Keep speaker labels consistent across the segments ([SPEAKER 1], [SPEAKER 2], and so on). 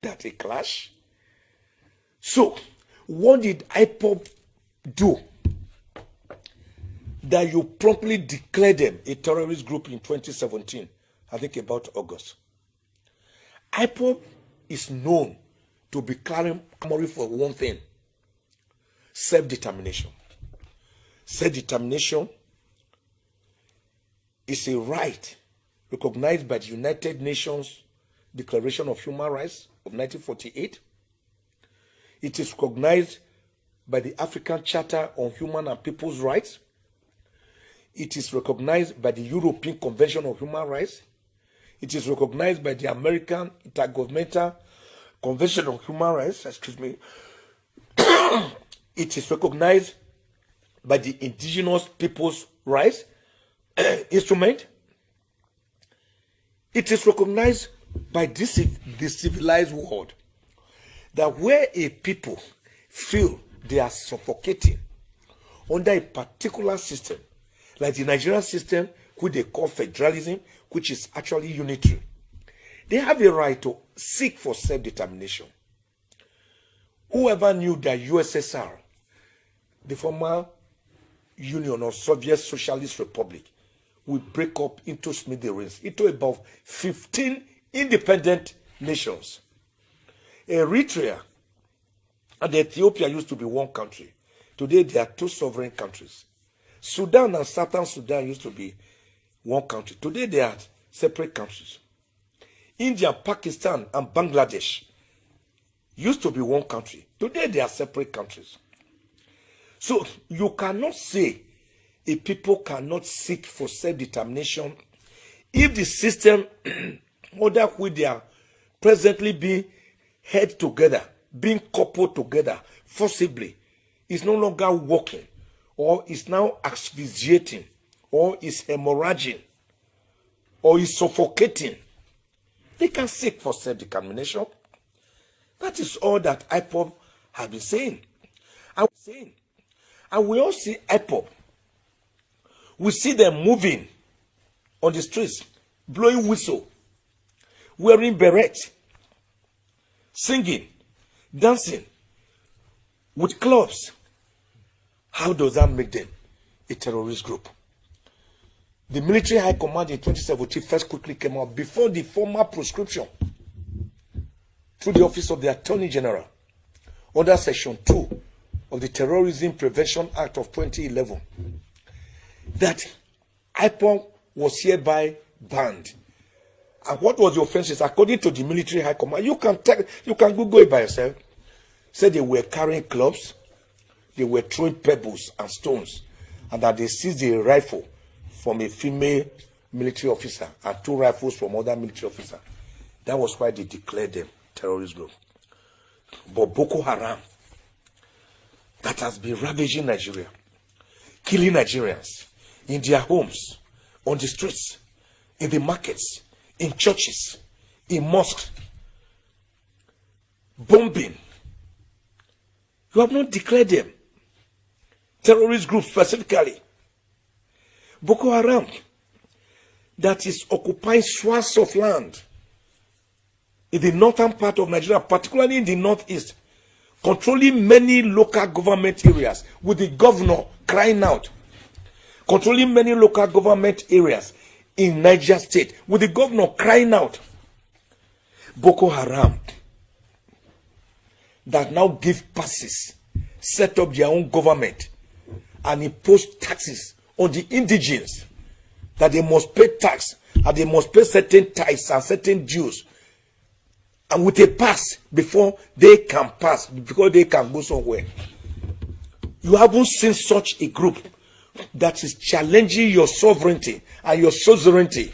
[SPEAKER 1] that a clash? So, what did IPOB do that you promptly declared them a terrorist group in 2017? I think about August. IPOB is known to be clamoring for one thing: self-determination. Self-determination is a right recognized by the United Nations Declaration of Human Rights of 1948. It is recognized by the African Charter on Human and People's Rights. It is recognized by the European Convention on Human Rights. It is recognized by the American Intergovernmental Convention on Human Rights. Excuse me. It is recognized by the Indigenous People's Rights Instrument. It is recognized by the civilized world that where a people feel they are suffocating under a particular system, like the Nigerian system, which they call federalism, which is actually unitary, they have a right to seek for self-determination. Whoever knew that USSR, the former Union of Soviet Socialist Republic, will break up into smithereens, into about 15 independent nations. Eritrea and Ethiopia used to be one country. Today they are two sovereign countries. Sudan and Southern Sudan used to be one country. Today they are separate countries. India, Pakistan, and Bangladesh used to be one country. Today they are separate countries. So you cannot say a people cannot seek for self-determination if the system under which they are presently being held together, being coupled together forcibly, is no longer working, or is now asphyxiating, or is hemorrhaging, or is suffocating. They can seek for self-determination. That is all that IPOB has been saying. And we all see IPOB. We see them moving on the streets, blowing whistle, wearing beret, singing, dancing, with clubs. How does that make them a terrorist group? The military high command in 2017 first quickly came out before the formal proscription through the Office of the Attorney General under Section 2 of the Terrorism Prevention Act of 2011 that IPOB was hereby banned. And what was the offenses? According to the military high command, you can Google it by yourself. Said they were carrying clubs, they were throwing pebbles and stones, and that they seized a rifle from a female military officer and 2 rifles from other military officer. That was why they declared them terrorist group. But Boko Haram, that has been ravaging Nigeria, killing Nigerians in their homes, on the streets, in the markets, in churches, in mosques, bombing. You have not declared them terrorist groups specifically. Boko Haram, that is occupying swaths of land in the northern part of Nigeria, particularly in the northeast, controlling many local government areas, with the governor crying out, controlling many local government areas in Niger State, with the governor crying out. Boko Haram, that now give passes, set up their own government, and impose taxes on the indigenes, that they must pay tax, and they must pay certain tithes and certain dues, and with a pass before they can pass, because they can go somewhere. You haven't seen such a group that is challenging your sovereignty and your suzerainty,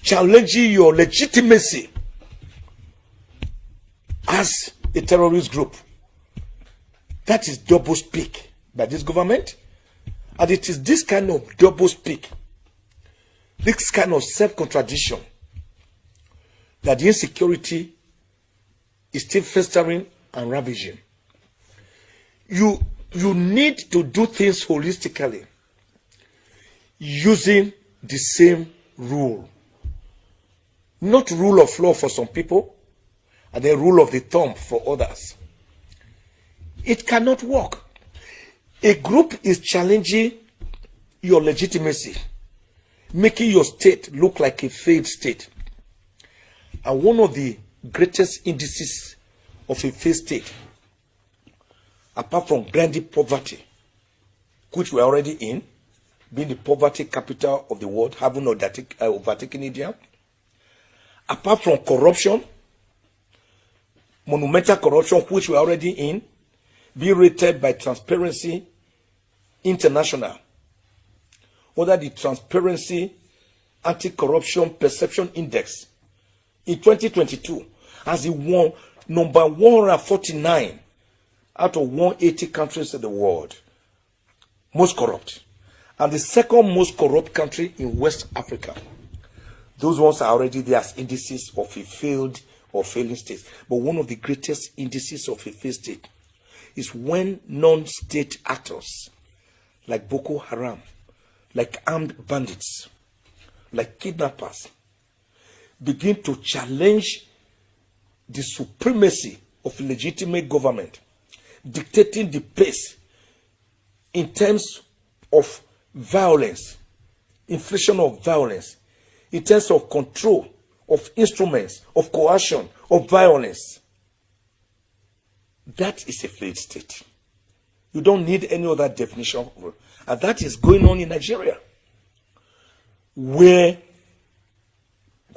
[SPEAKER 1] challenging your legitimacy as a terrorist group. That is double speak by this government. And it is this kind of double speak, this kind of self-contradiction, that the insecurity is still festering and ravaging. You need to do things holistically, using the same rule. Not rule of law for some people, and then rule of the thumb for others. It cannot work. A group is challenging your legitimacy, making your state look like a failed state. And one of the greatest indices of a failed state, apart from grinding poverty, which we're already in, being the poverty capital of the world, having overtaken India, apart from corruption, monumental corruption, which we're already in, being rated by Transparency International, under the Transparency Anti-Corruption Perception Index in 2022, as the number 149 out of 180 countries in the world, most corrupt, and the second most corrupt country in West Africa. Those ones are already there as indices of a failed or failing state. But one of the greatest indices of a failed state is when non-state actors like Boko Haram, like armed bandits, like kidnappers, begin to challenge the supremacy of legitimate government, dictating the pace in terms of violence, inflation of violence, in terms of control of instruments, of coercion, of violence. That is a failed state. You don't need any other definition. And that is going on in Nigeria, where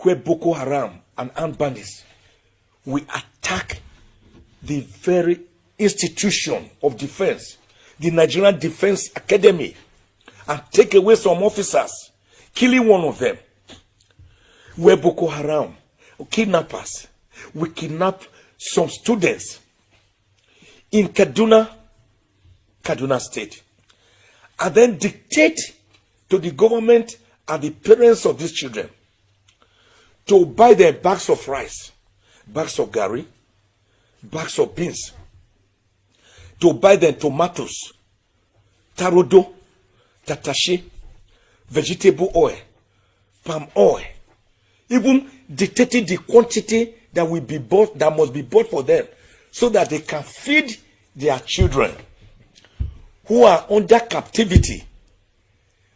[SPEAKER 1] Boko Haram and armed bandits will attack the very institution of defense, the Nigerian Defense Academy, and take away some officers, killing one of them. Where Boko Haram, kidnappers, will kidnap some students in Kaduna State, and then dictate to the government and the parents of these children to buy them bags of rice, bags of gari, bags of beans, to buy them tomatoes, tarodo, tatashi, vegetable oil, palm oil, even dictating the quantity that will be bought, that must be bought for them, so that they can feed their children who are under captivity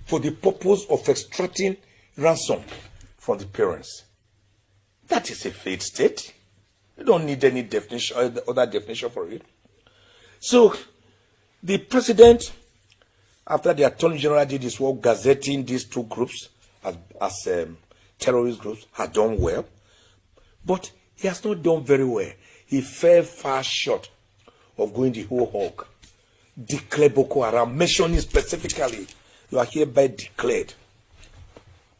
[SPEAKER 1] for the purpose of extracting ransom from the parents. That is a failed state. You don't need any definition, other definition for it. So, the president, after the Attorney General did his work gazetting these two groups as terrorist groups, had done well, but he has not done very well. He fell far short of going the whole hog. Declare Boko Haram, mentioning specifically, you are hereby declared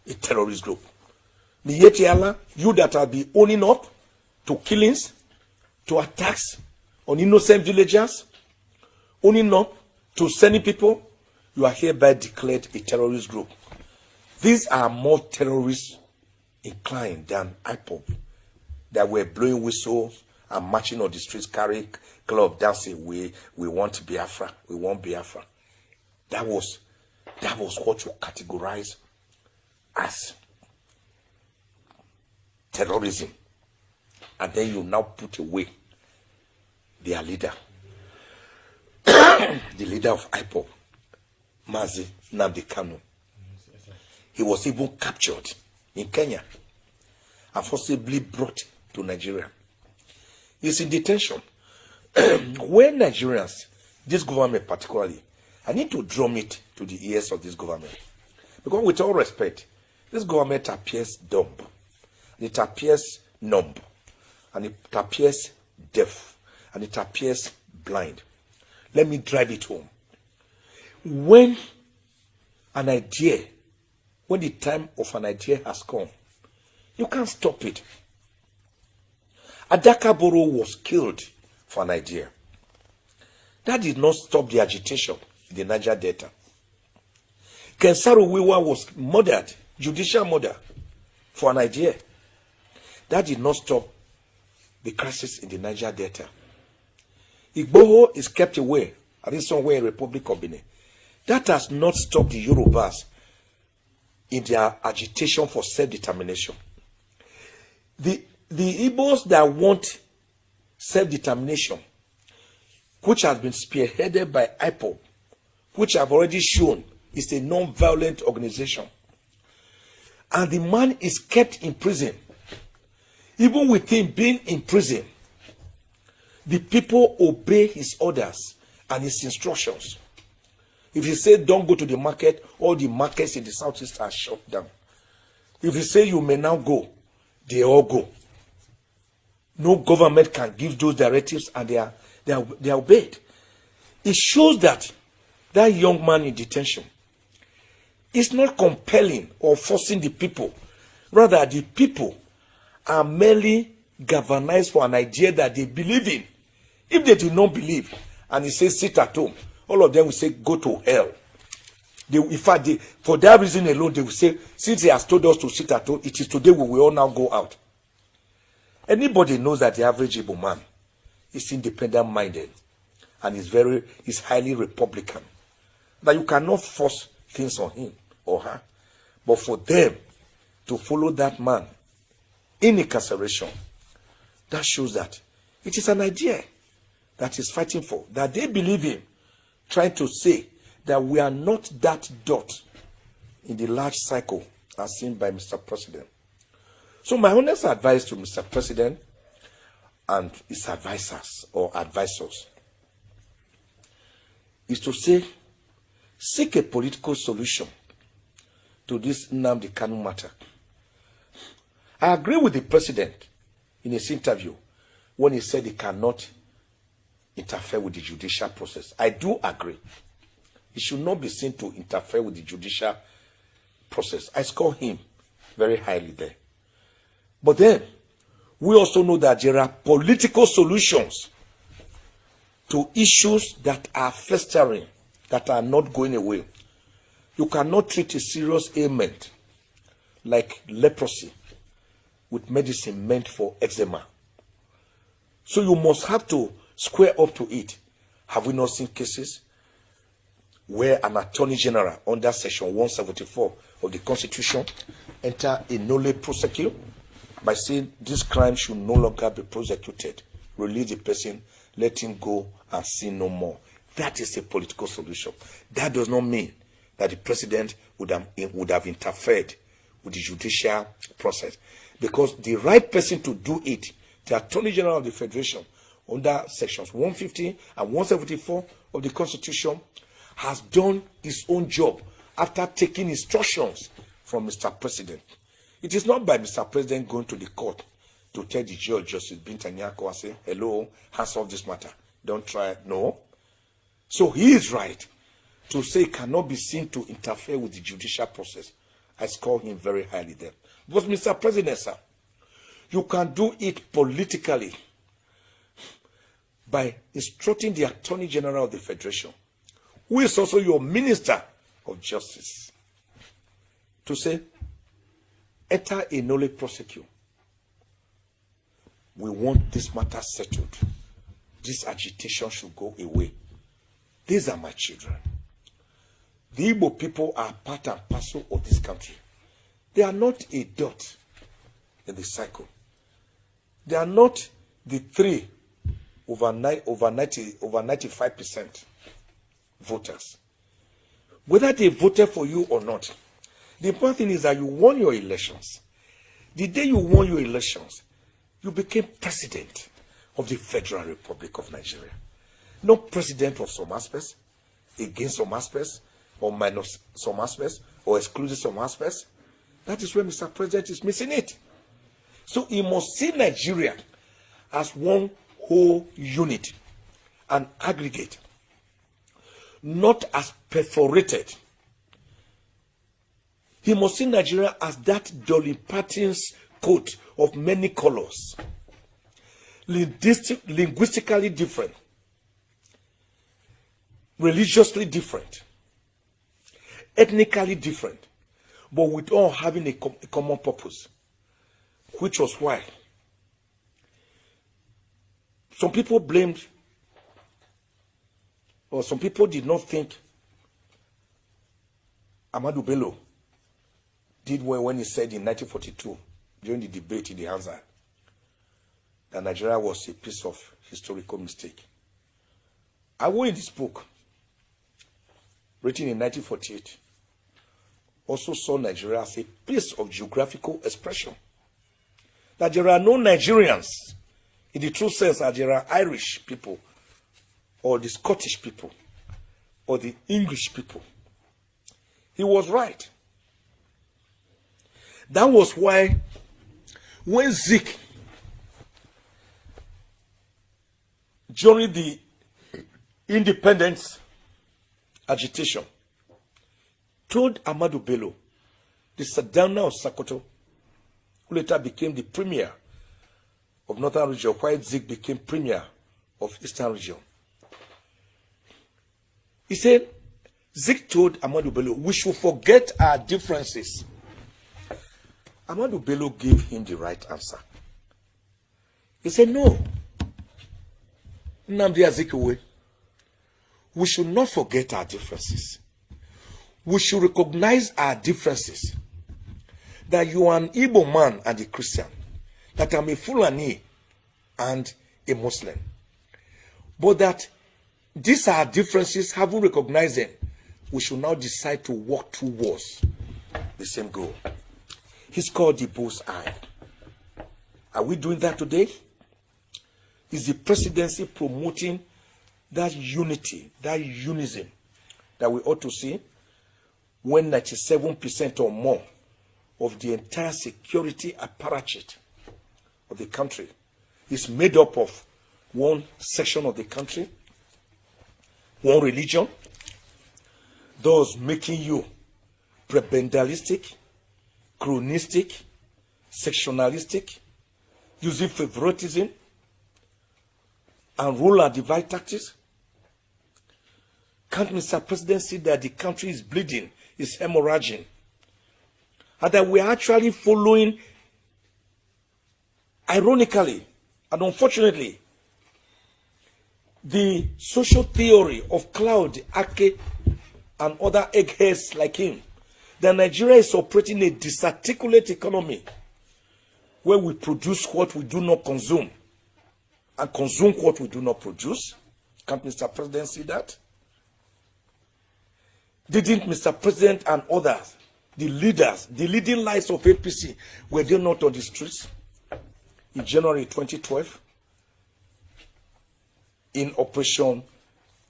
[SPEAKER 1] a terrorist group. Niyetiala, you that have been owning up to killings, to attacks on innocent villagers, owning up to sending people, you are hereby declared a terrorist group. These are more terrorist inclined than IPOB that were blowing whistles and marching on the streets, carrying club dancing. We want Biafra. We want Biafra. That was what you categorize as terrorism. And then you now put away their leader, the leader of IPOB, Mazi Nnamudi Kanu. He was even captured in Kenya and forcibly brought to Nigeria. He's in detention. When Nigerians, this government particularly, I need to drum it to the ears of this government. Because with all respect, this government appears dumb. It appears numb. And it appears deaf. And it appears blind. Let me drive it home. When the time of an idea has come, you can't stop it. Adaka Boro was killed for an idea. That did not stop the agitation in the Niger Delta. Kensaru Wiwa was murdered, judicial murder, for an idea. That did not stop the crisis in the Niger Delta. Igboho is kept away, at least somewhere in Republic of Benin. That has not stopped the Yorubas in their agitation for self-determination. The Igbos that want self-determination, which has been spearheaded by IPOB, which I've already shown is a non-violent organization. And the man is kept in prison. Even with him being in prison, the people obey his orders and his instructions. If he says don't go to the market, all the markets in the southeast are shut down. If he says you may now go, they all go. No government can give those directives, and they are obeyed. It shows that that young man in detention is not compelling or forcing the people. Rather, the people are merely galvanized for an idea that they believe in. If they do not believe, and he says sit at home, all of them will say go to hell. In fact, for that reason alone, they will say, since he has told us to sit at home, it is today we will all now go out. Anybody knows that the average Igbo man is independent-minded and is highly Republican. That you cannot force things on him or her. But for them to follow that man in incarceration, that shows that it is an idea that he's fighting for, that they believe in, trying to say that we are not that dot in the large cycle as seen by Mr. President. So my honest advice to Mr. President and his advisors is to say, seek a political solution to this Nnamudi Kanu matter. I agree with the president in his interview when he said he cannot interfere with the judicial process. I do agree. He should not be seen to interfere with the judicial process. I score him very highly there. But then, we also know that there are political solutions to issues that are festering, that are not going away. You cannot treat a serious ailment like leprosy with medicine meant for eczema. So you must have to square up to it. Have we not seen cases where an attorney general under section 174 of the Constitution enter a nolle prosequi by saying this crime should no longer be prosecuted, release the person, let him go and sin no more? That is a political solution. That does not mean that the president would have interfered with the judicial process, because the right person to do it, the Attorney General of the Federation, under sections 150 and 174 of the Constitution, has done his own job after taking instructions from Mr. President. It is not by Mr. President going to the court to tell the judge, Justice Bintanyako, and say, hello, hands off this matter. Don't try it. No. So he is right to say he cannot be seen to interfere with the judicial process. I score him very highly there. But Mr. President, sir, you can do it politically by instructing the Attorney General of the Federation, who is also your Minister of Justice, to say, enter a nolle prosequi. We want this matter settled. This agitation should go away. These are my children. The Igbo people are part and parcel of this country. They are not a dot in the cycle. They are not the 3 over 95% voters. Whether they voted for you or not, the important thing is that you won your elections. The day you won your elections, you became president of the Federal Republic of Nigeria. Not president of some aspects, against some aspects, or minus some aspects, or excluding some aspects. That is where Mr. President is missing it. So he must see Nigeria as one whole unit, an aggregate, not as perforated. He must see Nigeria as that Dolly Parton's coat of many colors, linguistically different, religiously different, ethnically different, but with all having a common purpose, which was why some people blamed, or some people did not think Ahmadu Bello did well when he said in 1942, during the debate in the Hansa, that Nigeria was a piece of historical mistake. I wrote in this book, written in 1948, also saw Nigeria as a piece of geographical expression. That there are no Nigerians, in the true sense that there are Irish people, or the Scottish people, or the English people. He was right. That was why when Zik, during the independence agitation, told Ahmadu Bello, the Sardauna of Sokoto, who later became the premier of Northern region, while Zik became premier of Eastern region. He said, Zik told Ahmadu Bello, we should forget our differences. Ahmadu Bello gave him the right answer. He said, no. Nnamdi Azikiwe, we should not forget our differences. We should recognize our differences. That you are an Igbo man and a Christian. That I'm a Fulani and a Muslim. But that these are differences, having recognized them, we should now decide to work towards the same goal. He's called the bull's eye. Are we doing that today? Is the presidency promoting that unity, that unism that we ought to see when 97% or more of the entire security apparatus of the country is made up of one section of the country, one religion, thus making you prebendalistic, chronistic, sectionalistic, using favoritism and rule and divide tactics? Can't Mr. President see that the country is bleeding, is hemorrhaging, and that we are actually following, ironically and unfortunately, the social theory of Claude Ake and other eggheads like him, that Nigeria is operating a disarticulate economy where we produce what we do not consume and consume what we do not produce? Can't Mr. President see that? Didn't Mr. President and others, the leaders, the leading lights of APC, were they not on the streets in January 2012 in Operation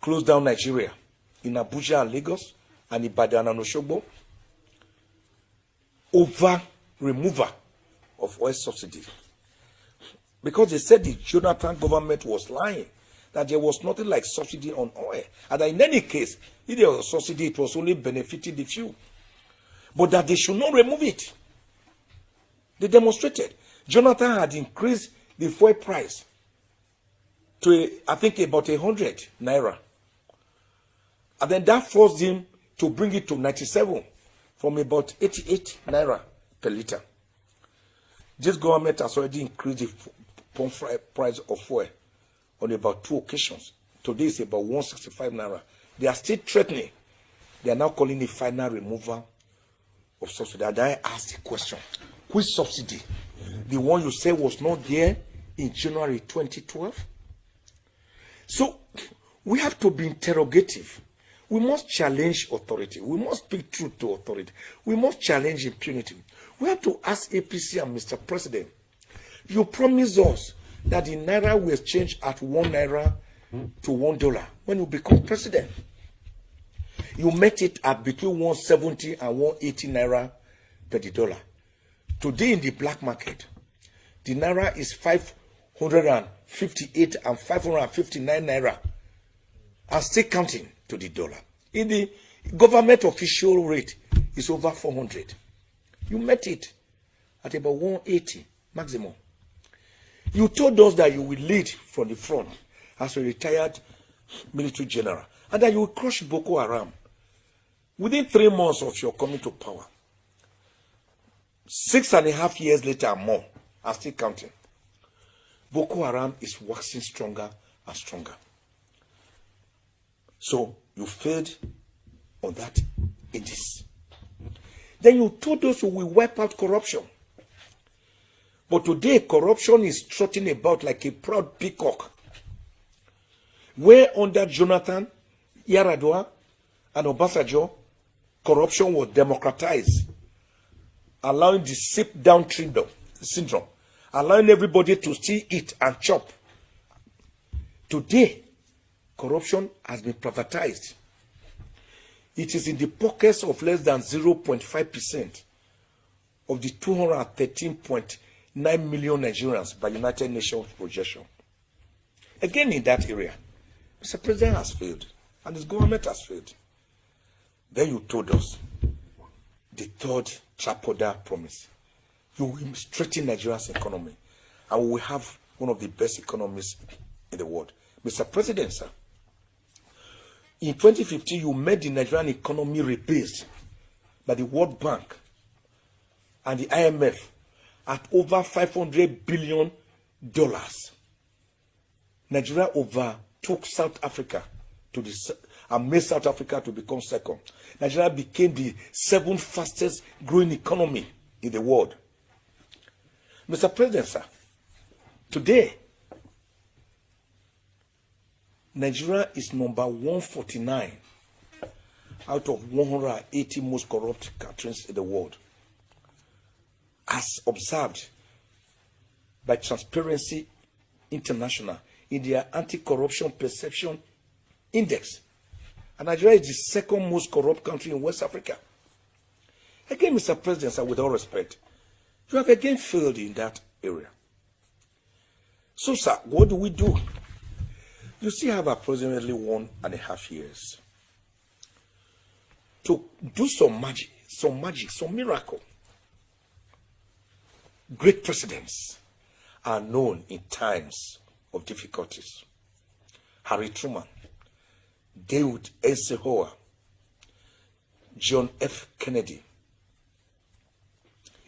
[SPEAKER 1] Close Down Nigeria in Abuja and Lagos and Ibadan and Osogbo over removal of oil subsidy? Because they said the Jonathan government was lying, that there was nothing like subsidy on oil, and that in any case, if there was a subsidy, it was only benefiting the few, but that they should not remove it. They demonstrated. Jonathan had increased the fuel price to, I think, about 100 naira. And then that forced him to bring it to 97 from about 88 naira per liter. This government has already increased the pump price of fuel on about 2 occasions. Today is about 165 naira. They are still threatening. They are now calling the final removal of subsidy. And I asked the question, which subsidy? The one you said was not there in January 2012? So we have to be interrogative. We must challenge authority. We must speak truth to authority. We must challenge impunity. We have to ask APC and Mr. President, you promised us that the naira will change at 1 naira to $1 when you become president. You met it at between 170 and 180 naira per the dollar. Today in the black market, the naira is 558 and 559 naira, and still counting to the dollar. In the government official rate is over 400. You met it at about 180 maximum. You told us that you will lead from the front as a retired military general, and that you will crush Boko Haram within 3 months of your coming to power. 6.5 years later and more, and still counting. Boko Haram is waxing stronger and stronger. So you failed on that in this. Then you told us you will wipe out corruption. But today, corruption is trotting about like a proud peacock. Where under Jonathan, Yaradua, and Obasanjo, corruption was democratized, allowing the sit-down syndrome, allowing everybody to still eat and chop. Today, corruption has been privatized. It is in the pockets of less than 0.5% of the 213.9 million Nigerians by United Nations projection. Again, in that area, Mr. President has failed, and his government has failed. Then you told us the third tripoda promise. You will strengthen Nigeria's economy, and we will have one of the best economies in the world. Mr. President, sir, in 2015, you made the Nigerian economy rebased by the World Bank and the IMF at over $500 billion. Nigeria overtook South Africa and made South Africa to become second. Nigeria became the 7th fastest growing economy in the world. Mr. President, sir, today, Nigeria is number 149 out of 180 most corrupt countries in the world, as observed by Transparency International in their Anti-Corruption Perception Index. And Nigeria is the second most corrupt country in West Africa. Again, Mr. President, sir, with all respect, you have again failed in that area. So, sir, what do we do? You still have approximately 1.5 years to do some magic, some miracle. Great presidents are known in times of difficulties. Harry Truman, David Eisenhower, John F. Kennedy,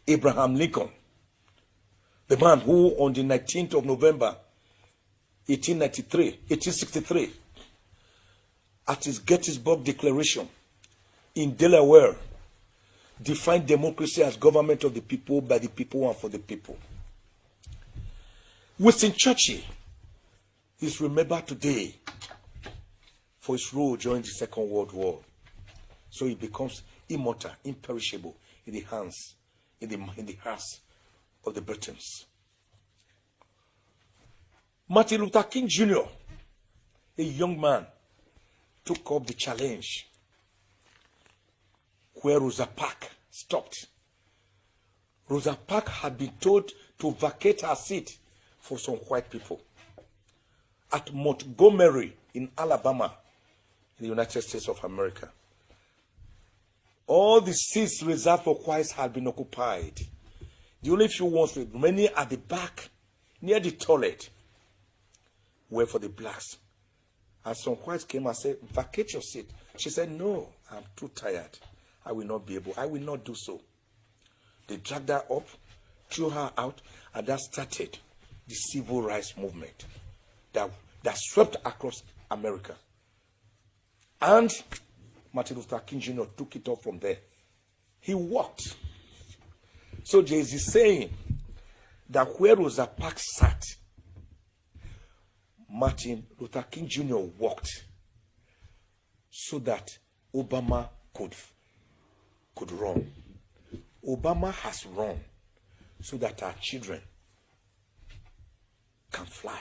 [SPEAKER 1] Abraham Lincoln, the man who on the 19th of November 1863, at his Gettysburg Declaration in Delaware, defined democracy as government of the people, by the people, and for the people. Winston Churchill is remembered today for his role during the Second World War. So he becomes immortal, imperishable in the hearts of the Britons. Martin Luther King Jr., a young man, took up the challenge where Rosa Parks stopped. Rosa Parks had been told to vacate her seat for some white people at Montgomery in Alabama, in the United States of America. All the seats reserved for whites had been occupied. The only few ones remaining at the back, near the toilet, were for the blacks. And some whites came and said, vacate your seat. She said, no, I'm too tired. I will not be able. I will not do so. They dragged her up, threw her out, and that started the civil rights movement that swept across America. And Martin Luther King Jr. took it up from there. He walked. So there is this saying that where Rosa Parks sat, Martin Luther King Jr. walked so that Obama could run. Obama has run so that our children can fly.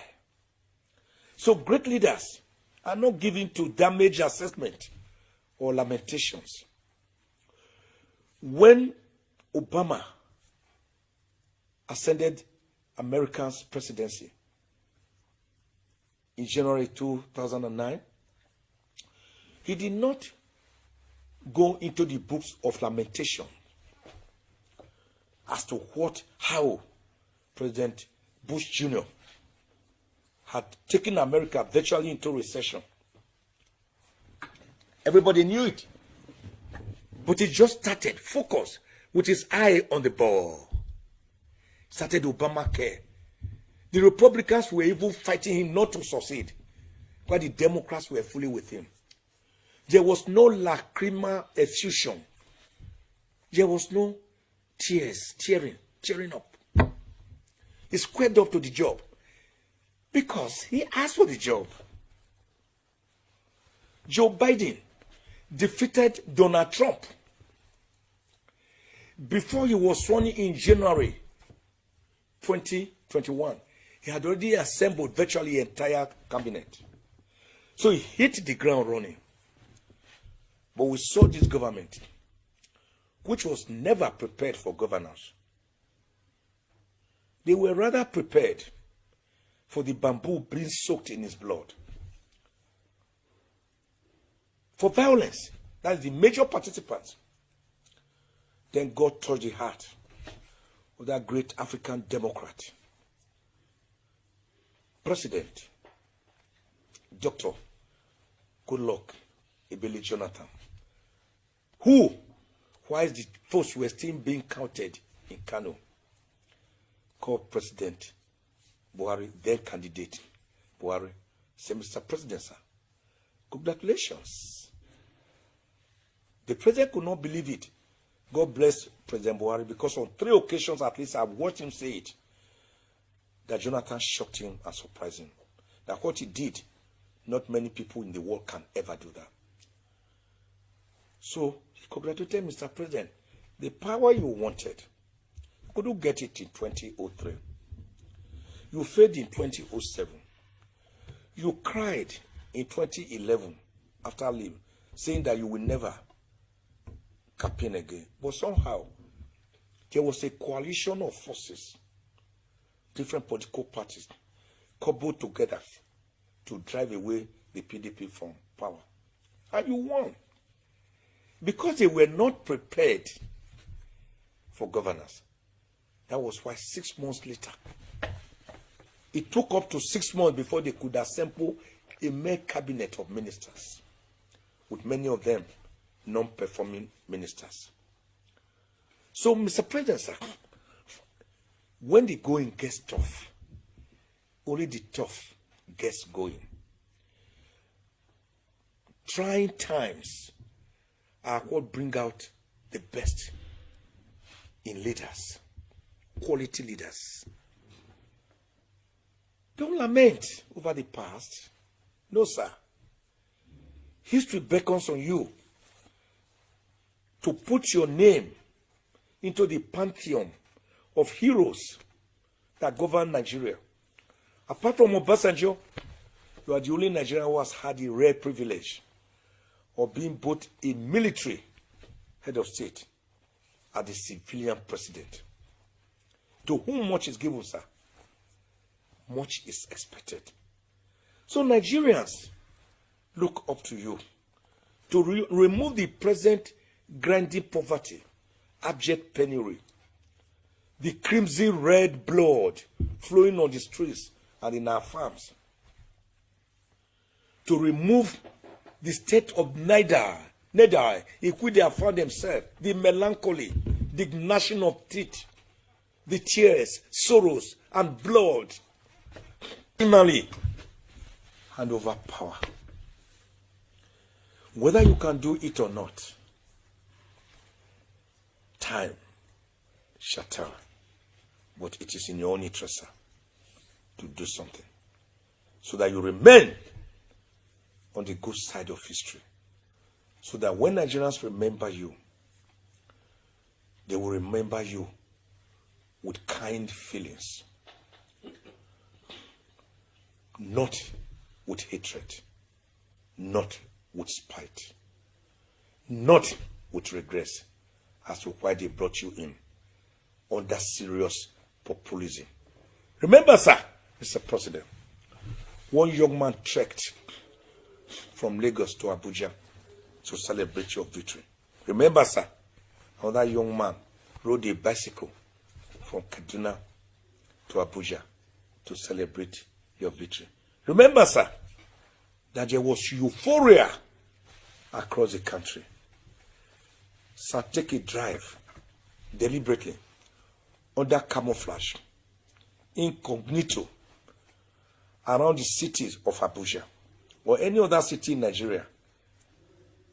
[SPEAKER 1] So great leaders are not given to damage assessment or lamentations. When Obama ascended America's presidency in January 2009, he did not go into the books of lamentation as to how President Bush Jr. had taken America virtually into recession. Everybody knew it. But he just started, focused, with his eye on the ball. Started Obamacare. The Republicans were even fighting him not to succeed, while the Democrats were fully with him. There was no lacrimal effusion. There was no tears, tearing up. He squared up to the job because he asked for the job. Joe Biden defeated Donald Trump before he was sworn in January 2021. He had already assembled virtually the entire cabinet. So he hit the ground running. But we saw this government, which was never prepared for governance. They were rather prepared for the bamboo being soaked in his blood. For violence, that's the major participants. Then God touched the heart of that great African Democrat, President, Dr. Goodluck Ebele Jonathan, who, while the votes were still being counted in Kanu, called President Buhari, then candidate Buhari, said, Mr. President, sir, congratulations. The president could not believe it. God bless President Buhari, because on 3 occasions at least I've watched him say it, that Jonathan shocked him and surprised him. That what he did, not many people in the world can ever do that. So he congratulated Mr. President. The power you wanted, you couldn't get it in 2003. You failed in 2007. You cried in 2011 after leave, saying that you will never campaign again. But somehow, there was a coalition of forces, different political parties, cobbled together to drive away the PDP from power. And you won. Because they were not prepared for governance. That was why 6 months later, it took up to 6 months before they could assemble a mere cabinet of ministers, with many of them non-performing ministers. So, Mr. President, sir, when the going gets tough, only the tough gets going. Trying times are what bring out the best in leaders, quality leaders. Don't lament over the past. No, sir. History beckons on you to put your name into the pantheon of heroes that govern Nigeria. Apart from Obasanjo, you are the only Nigerian who has had the rare privilege of being both a military head of state and a civilian president. To whom much is given, sir, much is expected. So Nigerians look up to you to remove the present grinding poverty, abject penury, the crimson red blood flowing on the streets and in our farms, to remove the state of neither in which they have found themselves, the melancholy, the gnashing of teeth, the tears, sorrows, and blood, finally hand over power. Whether you can do it or not, time shall tell. But it is in your own interest, sir, to do something so that you remain on the good side of history. So that when Nigerians remember you, they will remember you with kind feelings, not with hatred, not with spite, not with regrets as to why they brought you in under serious populism. Remember, sir, Mr. President, one young man trekked from Lagos to Abuja to celebrate your victory. Remember, sir, another young man rode a bicycle from Kaduna to Abuja to celebrate your victory. Remember, sir, that there was euphoria across the country. Sir, take a drive deliberately, under camouflage, incognito, around the cities of Abuja or any other city in Nigeria.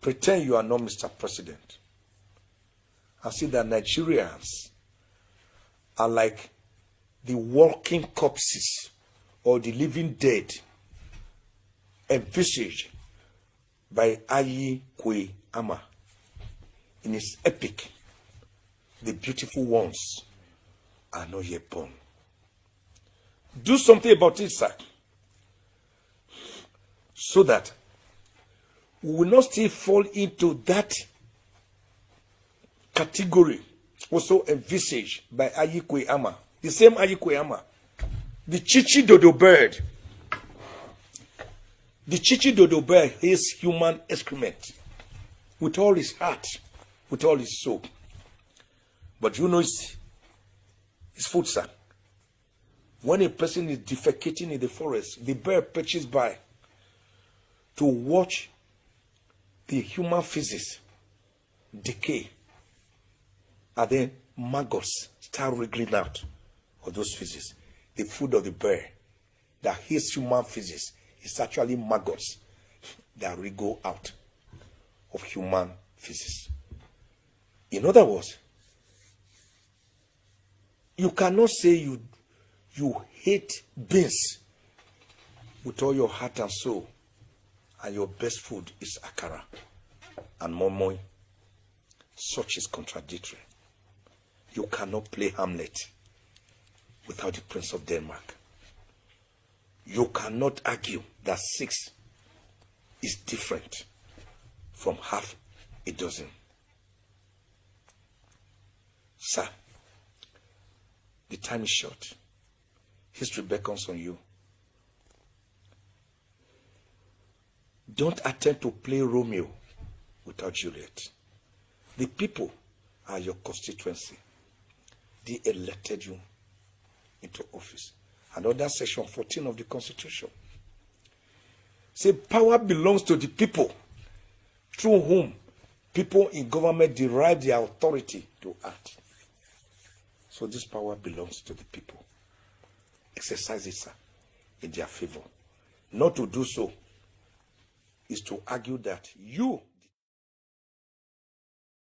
[SPEAKER 1] Pretend you are not Mr. President. And see that Nigerians are like the walking corpses or the living dead envisaged by Ayi Kwe Ama in his epic, The Beautiful Ones Are Not Yet Born. Do something about it, sir, so that we will not still fall into that category also envisaged by Ayi Kwe Ama. The same Ayi Kwe Ama. The Chichi Dodo bird. The Chichi Dodo bird hates human excrement with all his heart, with all his soul. But you know it's food, sir. When a person is defecating in the forest, the bird perches by to watch the human feces decay, and then maggots start wriggling out of those feces. The food of the bird that hates human feces is actually maggots that wriggle out of human feces. In other words, you cannot say you hate beans with all your heart and soul, and your best food is akara and moimoi. Such is contradictory. You cannot play Hamlet without the Prince of Denmark. You cannot argue that 6 is different from half a dozen. Sir, the time is short. History beckons on you. Don't attempt to play Romeo without Juliet. The people are your constituency. They elected you into office. And under section 14 of the Constitution, say power belongs to the people, through whom people in government derive their authority to act. So this power belongs to the people. Exercise it, sir, in their favor. Not to do so is to argue that you